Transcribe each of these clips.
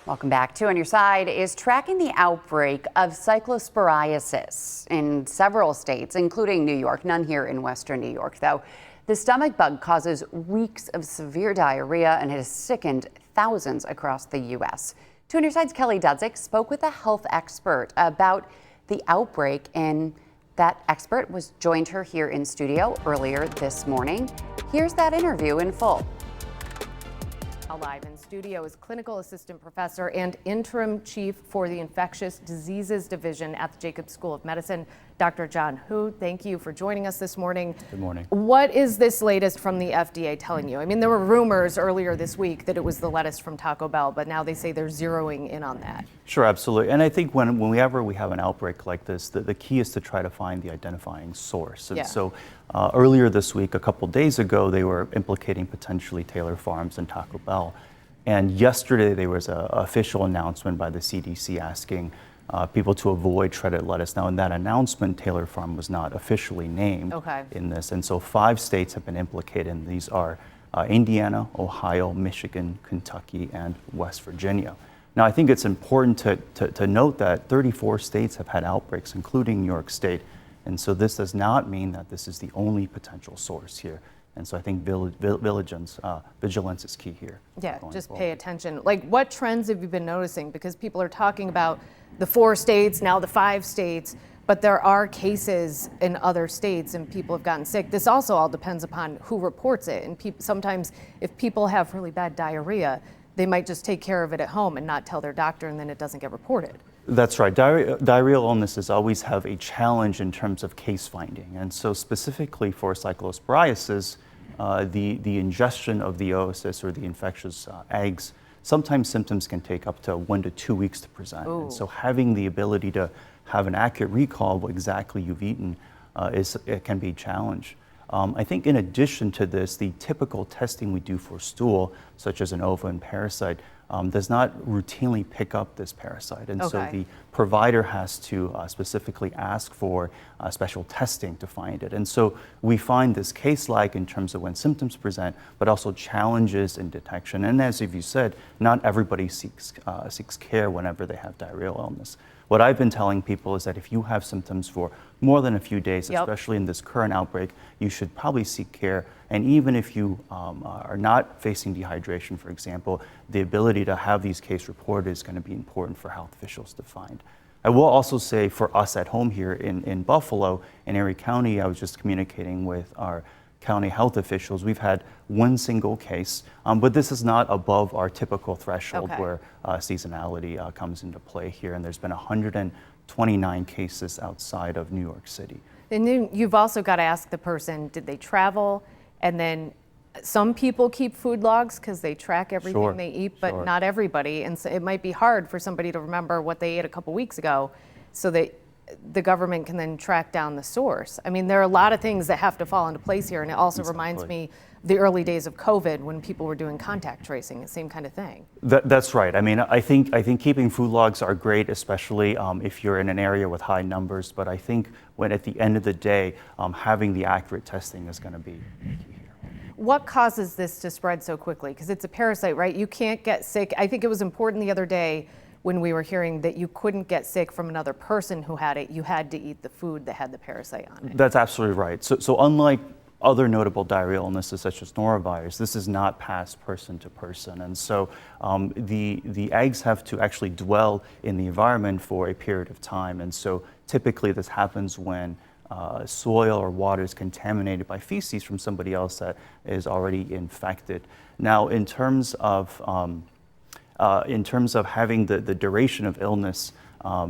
Welcome back. Two on your side is tracking the outbreak of Cyclosporiasis in several states, including New York. None here in Western New York, though. The stomach bug causes weeks of severe diarrhea and has sickened thousands across the U.S. Two on your side's Kelly Dudzik spoke with a health expert about the outbreak, and that expert joined her here in studio earlier this morning. Here's that interview in full. Live in studio is clinical assistant professor and interim chief for the infectious diseases division at the Jacobs School of Medicine, Dr. John Hu. Thank you for joining us this morning. Good morning. What is this latest from the FDA telling you? I mean, there were rumors earlier this week that it was the lettuce from Taco Bell, but now they say they're zeroing in on that. Sure, absolutely. And I think whenever we have an outbreak like this, the key is to try to find the identifying source. And so earlier this week, a couple days ago, they were implicating potentially Taylor Farms and Taco Bell. And yesterday, there was an official announcement by the CDC asking people to avoid shredded lettuce. Now, in that announcement, Taylor Farm was not officially named in this. And so 5 states have been implicated, and these are Indiana, Ohio, Michigan, Kentucky, and West Virginia. Now, I think it's important to note that 34 states have had outbreaks, including New York State. And so this does not mean that this is the only potential source here. And so I think vigilance is key here. Yeah, just pay attention. Like, what trends have you been noticing? Because people are talking about the 4 states, now the 5 states, but there are cases in other states and people have gotten sick. This also all depends upon who reports it. And sometimes if people have really bad diarrhea, they might just take care of it at home and not tell their doctor, and then it doesn't get reported. That's right. Diarrheal illnesses always have a challenge in terms of case finding. And so specifically for cyclosporiasis, the ingestion of the oocysts or the infectious eggs, sometimes symptoms can take up to 1 to 2 weeks to present. And so having the ability to have an accurate recall of what exactly you've eaten it can be a challenge. I think in addition to this, the typical testing we do for stool, such as an ova and parasite, does not routinely pick up this parasite. And so the provider has to specifically ask for special testing to find it. And so we find this case lag in terms of when symptoms present, but also challenges in detection. And as you said, not everybody seeks care whenever they have diarrheal illness. What I've been telling people is that if you have symptoms for more than a few days, especially in this current outbreak, you should probably seek care. And even if you are not facing dehydration, for example, the ability to have these cases reported is going to be important for health officials to find. I will also say for us at home here in Buffalo, in Erie County, I was just communicating with our county health officials. We've had 1 single case, but this is not above our typical threshold where seasonality comes into play here. And there's been 129 cases outside of New York City. And then you've also got to ask the person, did they travel? And then some people keep food logs because they track everything they eat, but not everybody. And so it might be hard for somebody to remember what they ate a couple weeks ago, so that the government can then track down the source. I mean, there are a lot of things that have to fall into place here. And it also reminds me the early days of COVID when people were doing contact tracing, the same kind of thing. That's right. I mean, I think keeping food logs are great, especially if you're in an area with high numbers. But I think when at the end of the day, having the accurate testing is going to be key here. What causes this to spread so quickly? Because it's a parasite, right? You can't get sick. I think it was important the other day when we were hearing that you couldn't get sick from another person who had it. You had to eat the food that had the parasite on it. That's absolutely right. So unlike other notable diarrheal illnesses such as norovirus, this is not passed person to person. And so the eggs have to actually dwell in the environment for a period of time. And so typically this happens when soil or water is contaminated by feces from somebody else that is already infected. Now, in terms of having the duration of illness,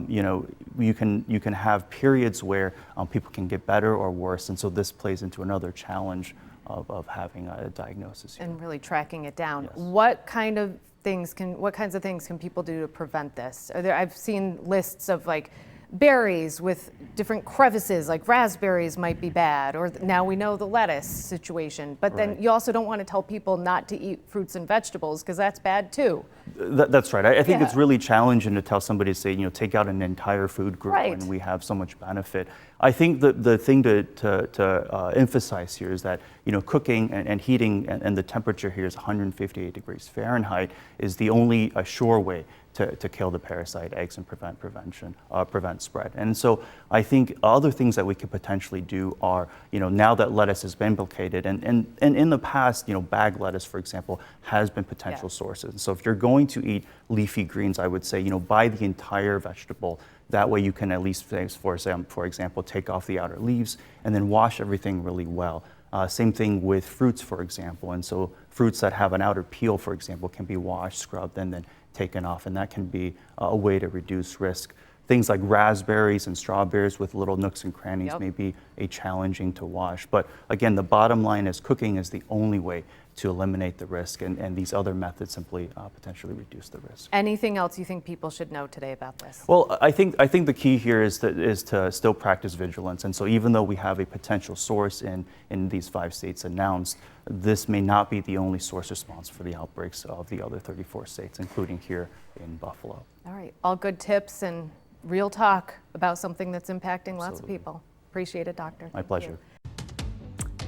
you can have periods where people can get better or worse, and so this plays into another challenge of having a diagnosis here. And really tracking it down. Yes. What kinds of things can people do to prevent this? I've seen lists of like berries with different crevices, like raspberries might be bad, or now we know the lettuce situation, but then you also don't want to tell people not to eat fruits and vegetables because that's bad too. That's right. I think it's really challenging to tell somebody to say, take out an entire food group when we have so much benefit. I think the thing to emphasize here is that, cooking and heating and the temperature here is 158 degrees Fahrenheit is the only sure way to kill the parasite eggs and prevent spread. And so I think other things that we could potentially do are, now that lettuce has been implicated, and in the past, bag lettuce, for example, has been potential sources. So if you're going to eat leafy greens, I would say, buy the entire vegetable. That way you can at least, for example, take off the outer leaves and then wash everything really well. Same thing with fruits, for example. And so fruits that have an outer peel, for example, can be washed, scrubbed, and then taken off. And that can be a way to reduce risk. Things like raspberries and strawberries with little nooks and crannies may be challenging to wash. But again, the bottom line is cooking is the only way to eliminate the risk, and these other methods simply potentially reduce the risk. Anything else you think people should know today about this? Well, I think the key here is to still practice vigilance. And so even though we have a potential source in these 5 states announced, this may not be the only source response for the outbreaks of the other 34 states, including here in Buffalo. All right, all good tips and real talk about something that's impacting lots of people. Appreciate it, Doctor. My pleasure.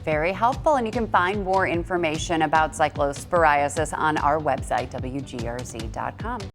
Very helpful, and you can find more information about cyclosporiasis on our website, WGRZ.com.